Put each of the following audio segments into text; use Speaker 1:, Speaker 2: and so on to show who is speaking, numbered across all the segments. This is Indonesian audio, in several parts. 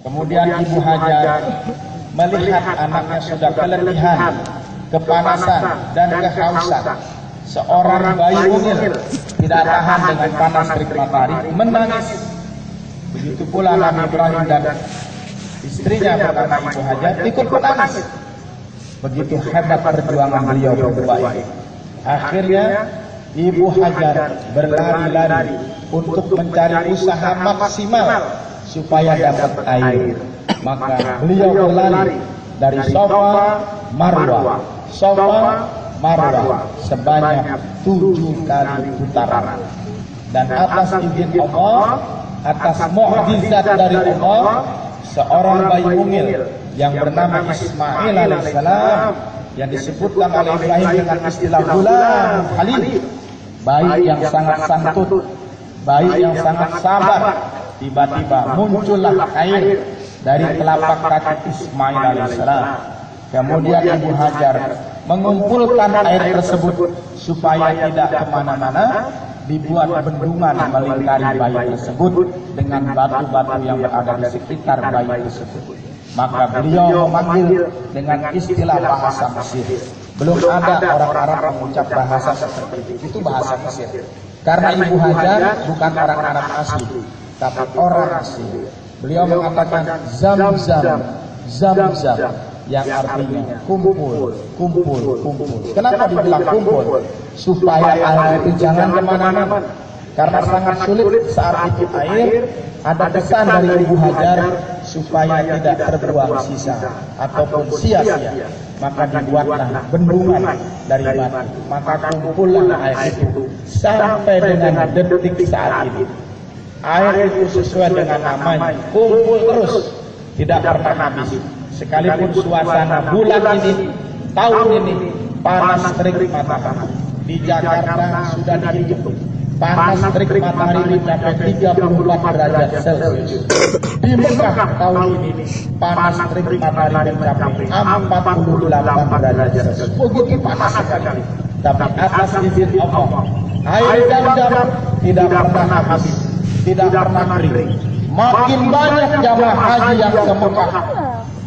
Speaker 1: Kemudian Ibu Hajar melihat anaknya sudah keletihan, kepanasan, dan kehausan. Seorang bayi mungil tidak tahan dengan panas terik matahari, menangis. Begitu pula Nabi Ibrahim dan istrinya bernama Ibu Hajar ikut menangis. Begitu hebat perjuangan beliau berdua ini. Akhirnya Ibu Hajar berlari-lari untuk mencari usaha maksimal supaya dapat air. Maka beliau berlari dari Safa Marwah, Safa Marwah sebanyak 7 kali putaran. Dan atas izin Allah, atas mukjizat dari Allah, seorang bayi mungil yang bernama Ismail alaihissalam, yang disebutkan oleh Ibrahim dengan istilah Gulam Halim, bayi yang sangat santun, bayi yang sangat sabar. Tiba-tiba muncullah air dari telapak kaki Ismail alaihissalam. Kemudian Ibu Hajar mengumpulkan air tersebut supaya tidak kemana-mana, dibuat bendungan melingkari bayi tersebut dengan batu-batu yang berada di sekitar bayi tersebut. Maka beliau memanggil dengan istilah bahasa Mesir. Belum ada orang Arab mengucap bahasa seperti itu bahasa Mesir. Karena Ibu Hajar bukan orang Arab asli, tapi orang asli. Beliau mengatakan Zam-Zam, Zam-Zam, yang artinya kumpul, kumpul, kumpul. Kenapa dibilang kumpul? Supaya air itu jangan kemana-mana. Karena sangat sulit saat itu air. Ada pesan dari Ibu Hajar supaya tidak terbuang sisa ataupun sia-sia. Maka dibuatlah bendungan dari batu. Maka kumpullah air itu sampai dengan detik saat ini. Air itu sesuai dengan namanya, kumpul terus, tidak pernah habis. Sekalipun suasana bulan ini, tahun ini panas terik matahari. Di Jakarta sudah dihitung, panas terik matahari mencapai 34 derajat Celcius. Di Mekah tahun ini panas terik matahari mencapai 48 derajat Celcius. Begitu panas sekali. Tapi atas izin Allah, air Zam-Zam tidak pernah habis, tidak pernah kering. Makin banyak jamaah haji yang ke Mekah,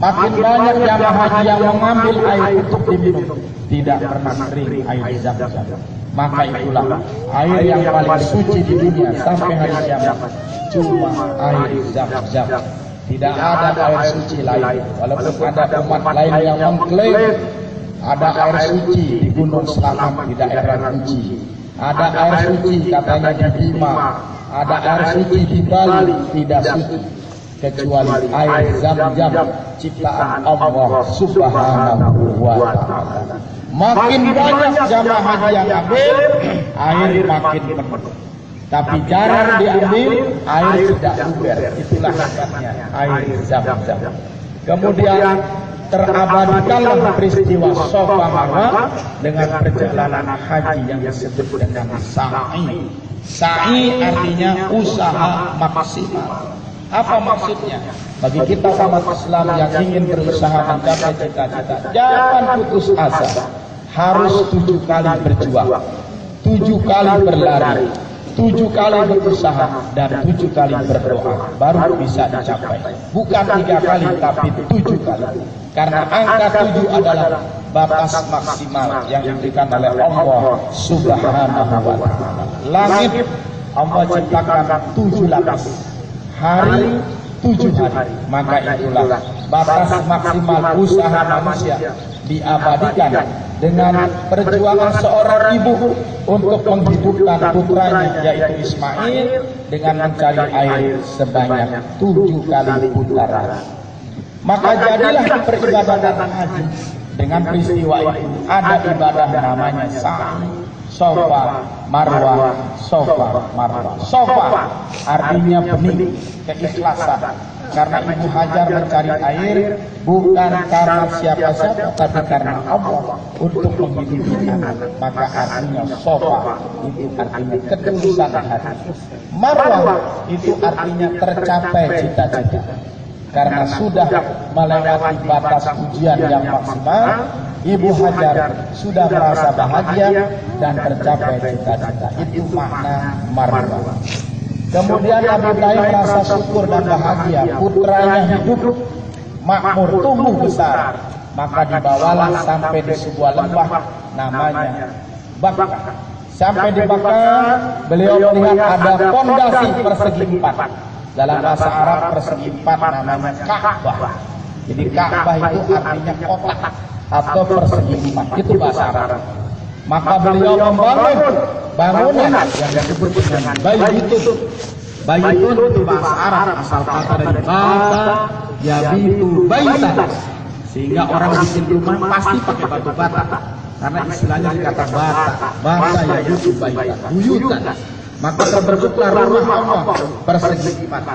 Speaker 1: makin banyak jamaah haji yang mengambil air untuk diminum, tidak pernah kering air Zam-Zam. Maka itulah air yang paling suci di dunia sampai hari kiamat, cuma air Zam-Zam. Tidak ada air suci lain. Walaupun ada umat lain yang mengklaim ada air suci di Gunung Selamat di daerah Guci, ada air suci katanya di Bima, ada air suci di Bali, tidak suci kecuali air Zam-Zam ciptaan Allah Subhanahu wa ta'ala. Makin banyak jamaah haji yang ambil, air makin penuh. Tapi jarang diambil, air tidak luber. Itulah hebatnya air Zam-Zam. Kemudian terabadikanlah peristiwa Safa Marwah dengan perjalanan haji yang disebut dengan sa'i. Sa'i artinya usaha maksimal. Apa maksudnya? Bagi kita umat Islam yang ingin berusaha mencapai cita-cita, jangan putus asa. Harus 7 kali berjuang, 7 kali berlari, 7 kali berusaha, dan 7 kali berdoa, baru bisa dicapai. Bukan 3 kali, tapi 7 kali. Karena angka 7 adalah batas maksimal yang diberikan oleh Allah Subhanahu wa ta'ala. Langit Allah ciptakan 7 lapis, hari 7 hari. Maka itulah batas maksimal usaha manusia diabadikan dengan perjuangan seorang ibu untuk menghidupkan putranya yaitu Ismail dengan mencari air sebanyak 7 kali putaran. Maka jadilah peribadatan haji dengan peristiwa itu. Ada ibadah namanya sa'i, Safa Marwah, Safa Marwah. Safa artinya benih, keikhlasan. Karena Ibu Hajar mencari air bukan karena siapa-siapa, tapi karena Allah untuk menghidupi anak. Maka artinya Safa itu artinya ketulusan hati. Marwah itu artinya tercapai cita-cita. Karena sudah melewati batas ujian yang maksimal, Ibu Hajar sudah merasa bahagia dan tercapai cita-cita. Itu makna Marwah. Kemudian Nabi Ibrahim merasa syukur dan bahagia, putranya hidup, makmur, tumbuh besar. Maka dibawalah sampai di sebuah lembah namanya Baka. Sampai di Baka, beliau melihat ada pondasi persegi empat. Dalam bahasa Arab persegi empat namanya Ka'bah. Jadi Ka'bah itu artinya kotak atau persegi empat. Itu bahasa Arab. Maka beliau membangun bangunan yang disebut dengan Baitun. Baitun itu bahasa Arab, asal kata dari bata, yabitu baitan. Sehingga orang bikin rumah pasti pakai batu bata. Karena istilahnya dikata bata yabitu baitan, buyutan. Maka terbentuklah rumah Allah persegi empat.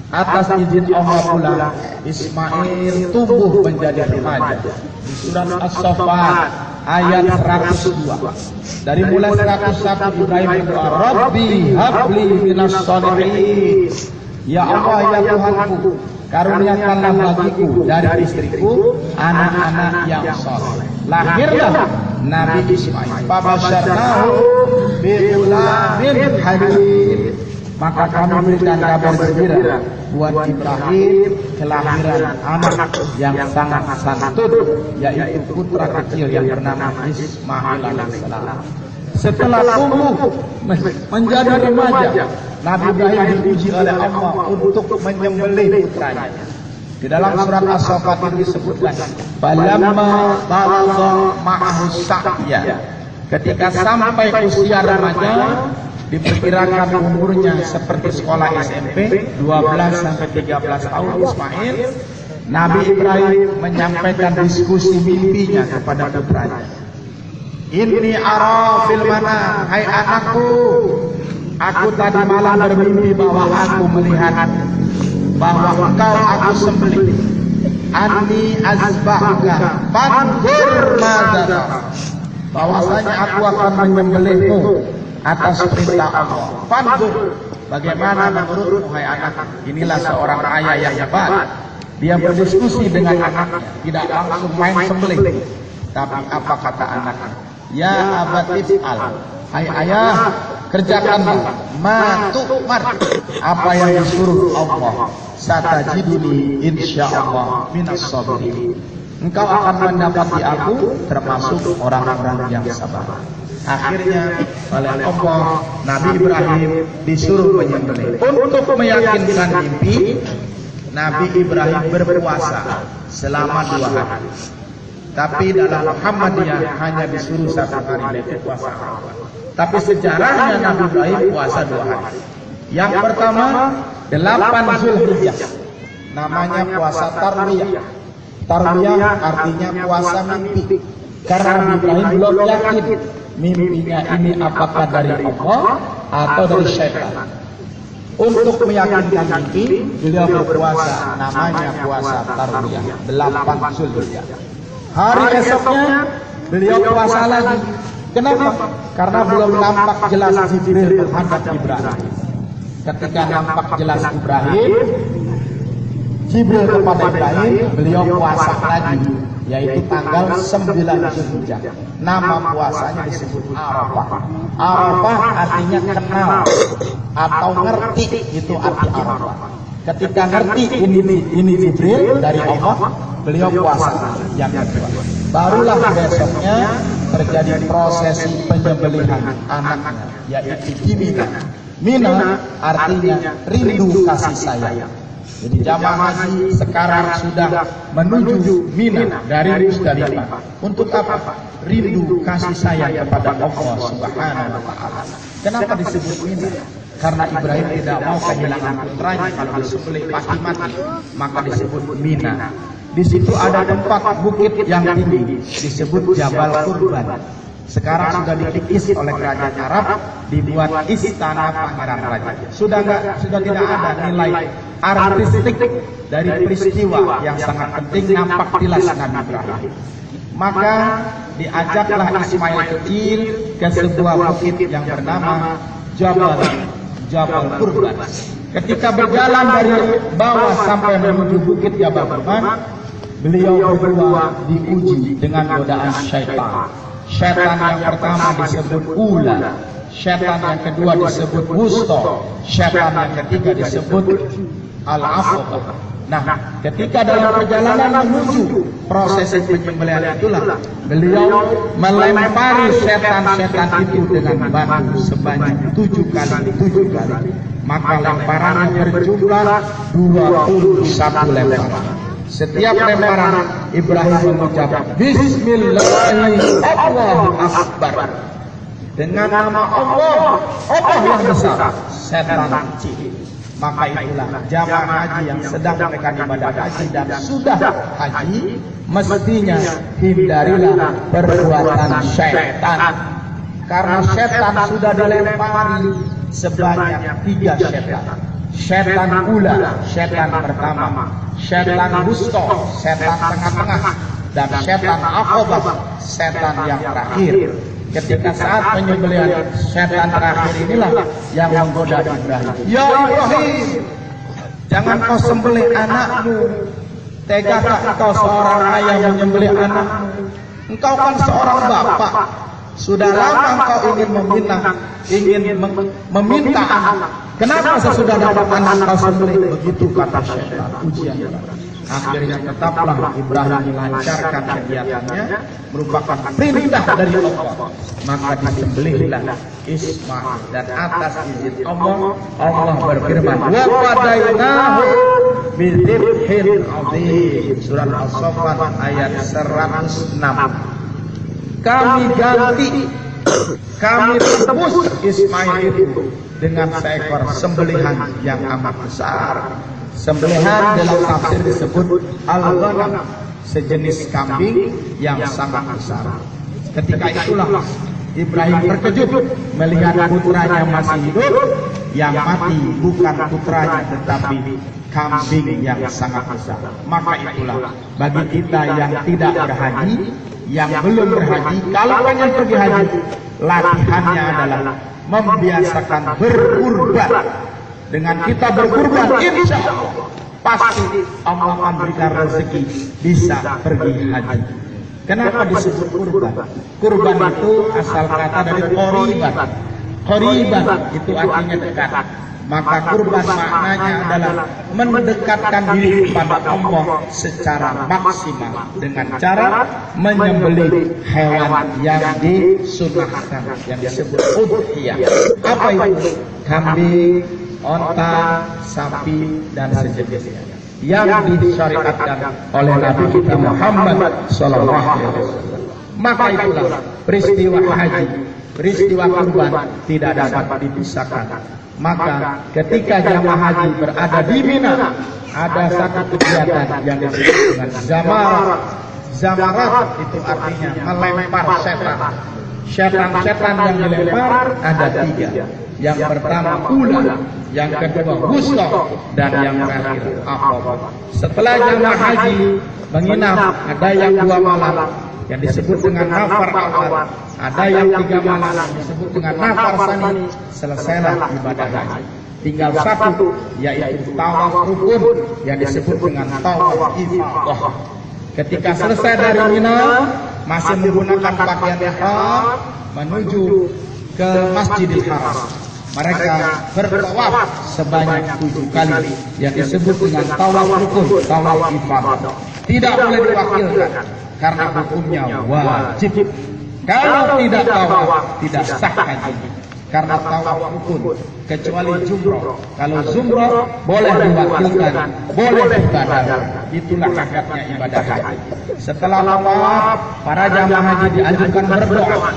Speaker 1: Atas izin Allah pula Ismail tumbuh menjadi remaja. Di surat As-Saffat ayat 102. Dari mulai 101 Ibrahim berdoa, Rabbi habli minas sholihin. Ya Allah, ya Tuhanku, karuniakanlah bagiku dari istriku anak-anak yang saleh. Lahirlah Nabi Ismail. Fabasyarnahu bighulamin halim. Maka kami berikan kabar gembira buat Ibrahim kelahiran anak yang sangat santun, yaitu putra kecil yang bernama Ismail alaihissalam. Setelah tumbuh menjadi remaja, Nabi Ibrahim diuji oleh Allah untuk menyembelih putranya. Di dalam surat As-Saffat itu disebutkan, "Falamma balagha ma'ahu sa'ya." Ketika sampai usia remaja, diperkirakan umurnya seperti sekolah SMP 12 sampai 13 tahun Ismail, Nabi Ibrahim menyampaikan diskusi mimpinya kepada putranya. Inni ara fil manam, hai anakku, aku tadi malam bermimpi bahwa aku melihat bahwa engkau aku sembelih. Anni azbahuka fanzur madza. Bahwasanya aku akan menyembelihmu atas perintah Allah. Fanzur, bagaimana menurutmu hai anak? Inilah seorang ayah yang hebat. Dia berdiskusi dengan anaknya, tidak langsung main sembelih. Tapi apa kata anaknya? Ya abatif al, hai ayah, kerjakanlah ma tu'mar, apa yang disuruh Allah. Satajiduni insyaallah minas sabirin. Engkau akan mendapati aku termasuk orang-orang yang sabar. Akhirnya oleh Allah Nabi Ibrahim disuruh menyembelih. Untuk meyakinkan mimpi, Nabi Ibrahim berpuasa selama 2 hari. Tapi dalam Muhammadiyah hanya disuruh 1 hari, yaitu puasa Arafah. Tapi sejarahnya Nabi Ibrahim puasa 2 hari. Yang pertama 8 Zulhijjah, namanya puasa Tarwiyah. Tarwiyah artinya puasa mimpi. Karena Nabi Ibrahim belum yakin mimpinya ini apakah dari Allah atau dari syaitan. Untuk meyakinkan mimpi, beliau berpuasa, namanya puasa Tarwiyah, 8 Zulhijjah. Hari esoknya beliau puasa lagi. Kenapa? Karena belum nampak jelas Jibril menghadap Ibrahim. Ketika nampak jelas Jibril kepada Ibrahim, beliau puasa lagi, yaitu tanggal 9 Zulhijjah. Nama puasanya disebut Arafah. Arafah artinya kenal atau ngerti, itu arti Arafah. Ketika ngerti ini Jibril dari Allah, beliau puasa yang kedua. Barulah besoknya terjadi prosesi penyembelihan anaknya, yaitu di Mina. Mina artinya rindu kasih sayang. Jadi jamaah haji sekarang sudah menuju Mina dari Musdalifah. Untuk apa? Rindu kasih sayang kepada Allah Subhanahu wa taala. Kenapa disebut Mina? Karena Ibrahim tidak mau kehilangan putranya, kalau disembelih pasti mati, maka disebut Mina. Di situ ada tempat bukit yang tinggi, disebut Jabal Qurban. Sekarang sudah dikikis oleh kerajaan Arab, dibuat istana pangeran raja. Sudah tidak ada nilai artistik dari peristiwa yang sangat penting nampak jelas Nabi Ibrahim. Maka diajaklah Ismail kecil ke sebuah bukit yang bernama Jabal Qurban. Ketika berjalan dari bawah sampai menuju bukit Jabal Qurban, beliau berdua diuji dengan godaan syaitan. Syaitan yang pertama disebut Ula, syaitan yang kedua disebut wusta, syaitan yang ketiga disebut al-aqabah. Nah, ketika dalam perjalanan menuju prosesi penyembelihan itulah beliau melempari setan-setan itu dengan batu sebanyak 7 kali. Maka lemparannya berjumlah 21 lemparan. Setiap lemparan Ibrahim mengucap Bismillahirrahmanirrahim, Allahu Akbar. Dengan nama Allah yang besar, setan kecil. Maka itulah jamaah haji yang sedang melakukan ibadah haji dan sudah haji, mestinya hindarilah perbuatan syaitan. Karena syaitan sudah dilempari sebanyak 3 syaitan. Syaitan ula, syaitan pertama, syaitan wusta, syaitan tengah-tengah, dan syaitan aqabah, syaitan yang terakhir. Ketika saat penyembelihan, syaitan terakhir inilah yang menggoda Ibrahim. Ya Ibrahim, jangan kau sembelih anakmu. Tegakah engkau seorang ayah menyembelih anakmu? Engkau kan seorang bapak. Sudah lama engkau ingin meminta anak. Kenapa sesudah dapat anak kau sembelih? Begitu kata syaitan. Ujian. Akhirnya tetaplah Ibrahim melancarkan kegiatannya, merupakan perintah dari Allah. Maka disembelihlah Ismail, dan atas izin Allah, Allah berfirman, wa qadainahu bidzibhin adzim. Surah As-Saffat ayat 106. Kami ganti, kami tebus Ismail itu dengan seekor sembelihan yang amat besar. Sembelihan dalam tafsir disebut al-ghanam, sejenis kambing yang sangat besar. Ketika itulah Ibrahim terkejut melihat putranya masih hidup. Yang mati bukan putranya tetapi kambing yang sangat besar. Maka itulah bagi kita yang tidak berhaji, yang belum berhaji, kalau pengen pergi haji, latihannya adalah membiasakan berkurban. Dengan kita berkurban, insya Allah pasti Allah akan berikan rezeki bisa pergi haji. Kenapa disebut kurban? Kurban itu asal kata dari qoriban. Qoriban itu artinya dekat. Maka kurban maknanya adalah mendekatkan diri kepada Allah secara maksimal dengan cara menyembelih hewan yang disunnahkan, yang disebut udhiyah. Apa itu? Kambing, onta, sapi, dan sejenisnya yang disyariatkan oleh Nabi kita Muhammad Sallallahu Alaihi Wasallam. Maka itulah peristiwa haji, peristiwa kurban tidak dapat dipisahkan. Maka ketika jamaah haji berada di Mina, ada satu kegiatan yang disebut dengan zamarat. Zamarat itu artinya melempar setan. Setan-setan yang dilempar ada 3. Yang pertama ula, yang kedua wusta, dan yang terakhir aqabah. Setelah jamaah haji menginap, ada yang 2 malam yang disebut dengan nafar awal, ada yang 3 malam yang disebut dengan nafar sani. Selesailah ibadah haji. Tinggal 1, yaitu tawaf rukun yang disebut dengan tawaf ifadah. Ketika selesai dari Mina, masih menggunakan pakaian ihram menuju ke Masjidil Haram. Mereka bertawaf sebanyak 7 kali yang disebut dengan tawaf rukun, tawaf ifadah. Tidak boleh diwakilkan karena hukumnya wajib. Kalau tidak tawaf, tidak sah haji. Karena tawaf rukun, kecuali jumroh. Kalau jumroh boleh diwakilkan, boleh dibadal. Itulah hakikatnya ibadah haji. Setelah tawaf, para jamaah haji dianjurkan berdoa.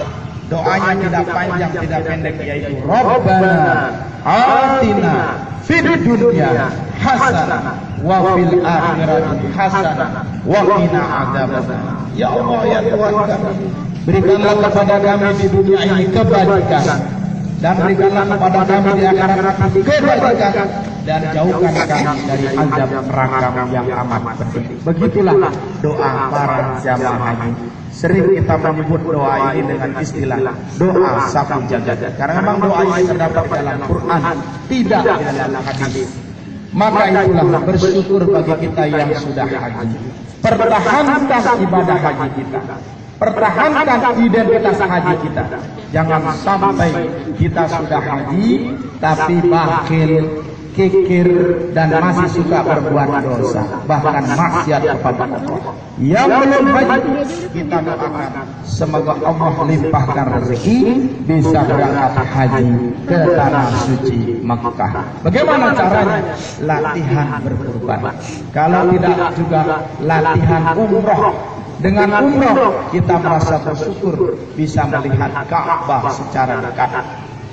Speaker 1: Doanya tidak panjang, tidak pendek, yaitu Rabbana atina fid dunya hasanah wa fil akhirati hasanah wa qina adzabannar. Ya Allah, ya Tuhan kami, berikanlah kepada kami di dunia ini kebaikan, dan berikanlah kepada kami di akhirat nanti kebaikan, dan jauhkan kami dari azab neraka yang amat pedih. Begitulah doa para jamaah haji. Sering kita menyebut doa ini dengan istilah doa sapu jagat, karena memang doa ini terdapat dalam Quran, tidak di dalam hadis. Maka itulah bersyukur bagi kita yang sudah haji. Pertahankan ibadah haji kita. Pertahankan identitas haji kita. Jangan sampai kita sudah haji tapi bakhil, kikir, dan masih suka berbuat dosa, bahkan maksiat kepada Allah. Yang belum haji, kita doakan semoga Allah limpahkan rezeki bisa berangkat haji ke tanah suci Makkah. Bagaimana caranya? Latihan berkurban. Kalau tidak juga latihan umroh. Dengan umroh kita merasa bersyukur bisa melihat Ka'bah secara dekat.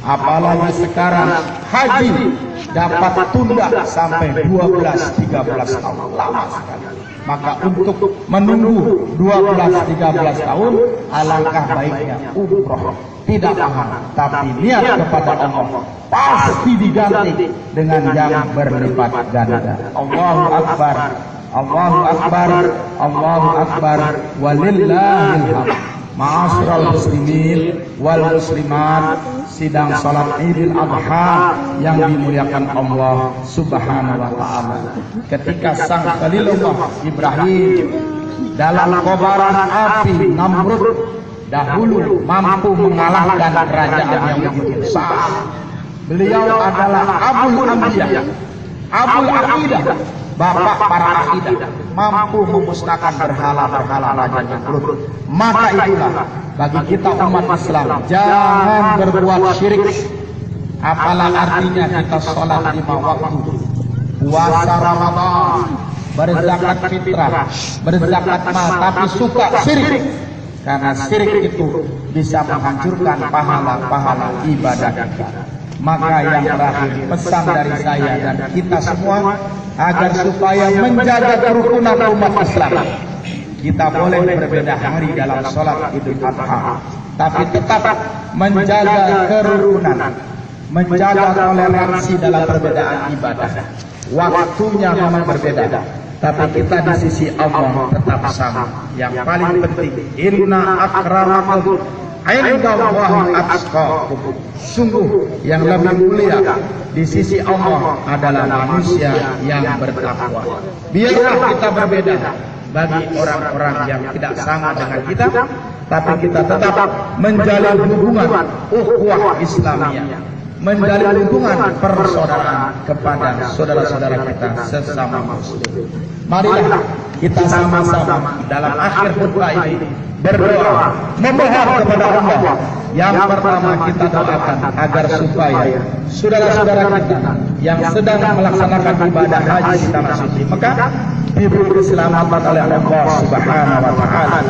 Speaker 1: Apalagi sekarang haji dapat tunda sampai 12-13 tahun, lama sekali. Maka untuk menunggu 12-13 tahun, alangkah baiknya umroh. Tidak mahal, tapi niat kepada Allah pasti diganti dengan yang berlipat ganda. Allahu Akbar, Allahu Akbar, Allahu Akbar, walillahil hamd. Ma'asyiral muslimin wal muslimat, sidang salat Idul Adha yang dimuliakan Allah Subhanahu wa taala. Ketika sang Khalilullah Ibrahim dalam kobaran api Namrud dahulu mampu mengalahkan kerajaan yang begitu besar. Beliau adalah Abul Anbiya, Abul Aqidah, bapak para akidah, mampu memusnahkan berhala-berhala raja Namrud. Maka itulah bagi kita umat Islam, jangan berbuat syirik. Apalah artinya kita sholat 5 waktu, puasa Ramadan, berzakat fitrah, berzakat mal, tapi suka syirik. Karena syirik itu bisa menghancurkan pahala-pahala ibadah kita. Maka yang terakhir, pesan dari saya dan kita semua agar supaya menjaga kerukunan umat Islam. Kita boleh berbeda hari dalam sholat Idul Adha, tapi tetap menjaga kerukunan, menjaga toleransi dalam perbedaan ibadah. Waktunya memang berbeda, tapi kita di sisi Allah tetap sama. Yang paling penting, inna akramakum indallahi atqakum. Sungguh yang lebih mulia di sisi Allah adalah manusia yang bertakwa. Biarlah kita berbeda bagi orang-orang yang tidak sama dengan kita, tapi kita tetap menjalin hubungan ukhuwah Islamiyah, menjalin hubungan persaudaraan kepada saudara-saudara kita sesama muslim. Marilah kita sama-sama dalam akhir khutbah ini berdoa, memohon kepada Allah. Yang pertama kita doakan agar supaya saudara-saudara kita yang sedang melaksanakan ibadah haji di tanah suci Mekah diberi keselamatan oleh Allah Subhanahu wa taala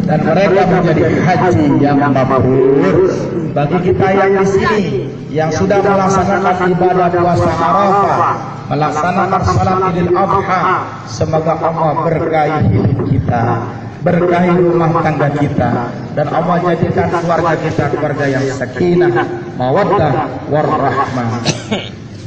Speaker 1: dan mereka menjadi haji yang mabrur. Bagi kita yang di sini yang sudah melaksanakan ibadah puasa Arafah, melaksanakan salat Idul Adha, semoga Allah berkahi hidup kita, berkahi rumah tangga kita, dan Allah jadikan keluarga kita keluarga yang sakinah, mawaddah, warahmah.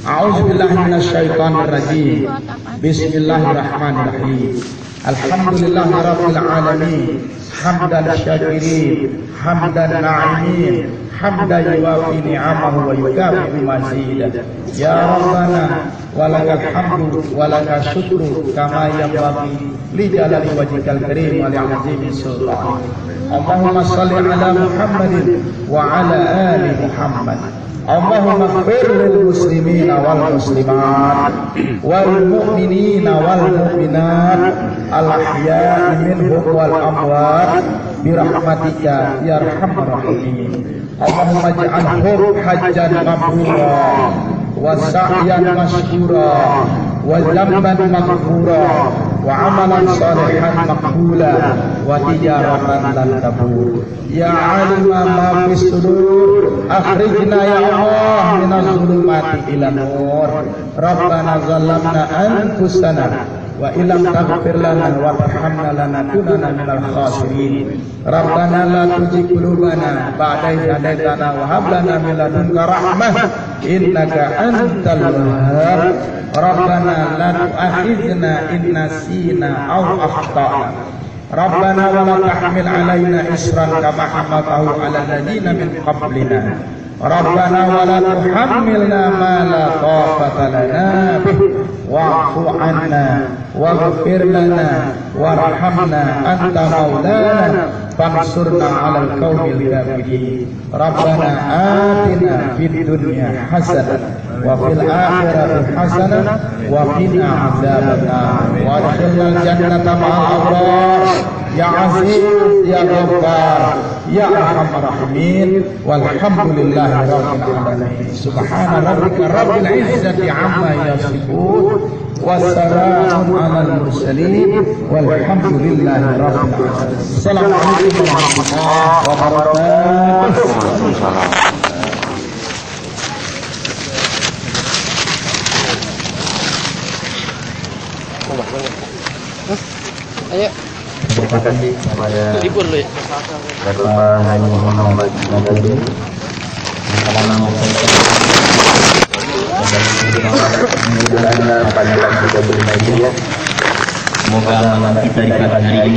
Speaker 1: A'udzubillahi minasyaitonir rajim. Bismillahirrahmanirrahim. Alhamdulillahirabbil alamin. Hamdan syakirin, hamdan na'imin, hamdan yuwafi ni'amahu wa yukafi mazidah. Ya Rabbana walakal hamdu walakal syukru kama yanbaghi li jalali wajhikal karim wa li 'azimi sultanik. Allahumma shalli ala Muhammadin wa ala ali Muhammad. Allahumma ighfir lil muslimina wal muslimat wal mu'minina wal mu'minat al ahya'i minhum wal amwat bi rahmatika ya arhamar rahimin. Allahumma ij'alhum hajjan mabrura wa sa'yan mashkura wa dhanban maghfura wa amalan salihan maqbula wa tijaratan lan tabur. Ya alima ma fis sudur akhrijna ya Allah minaz zulumati ila nur. Rabbana zalamna anfusana wa illam taghfir lana wa tarhamna lanakunanna minal khasirin. Rabbana la tuzigh qulubana ba'da idh hadaytana wa hab lana min ladunka rahmah innaka antal wahhab. Rabbana la tu'akhidhna in nasina aw akhtana. Rabbana wa la tahmil 'alaina isran kama hamaltahu 'alal ladzina min qablina. Rabbana wa la tuhammilna ma la taqata lana bih wa'fu 'anna waghfir lana warhamna anta maulana fansurna 'alal qaumil kafirin. Rabbana atina fid dunya hasanah wa fil akhirati hasanah wa qina adzabannar wa adkhilnal jannata ma'al abrar ya aziz ya ghaffar ya arhamar rahimin walhamdulillahi rabbil alamin. Subhana rabbika rabbil izzati amma yasifun wassalamun alal mursalin walhamdulillahi rabbil alamin. Assalamualaikum warahmatullahi wabarakatuh.
Speaker 2: Ayo.
Speaker 3: Terima kasih kepada
Speaker 2: Libur lu ya.
Speaker 3: Bapak Haji Muhammad Nabi semoga kita dikatakan hari ini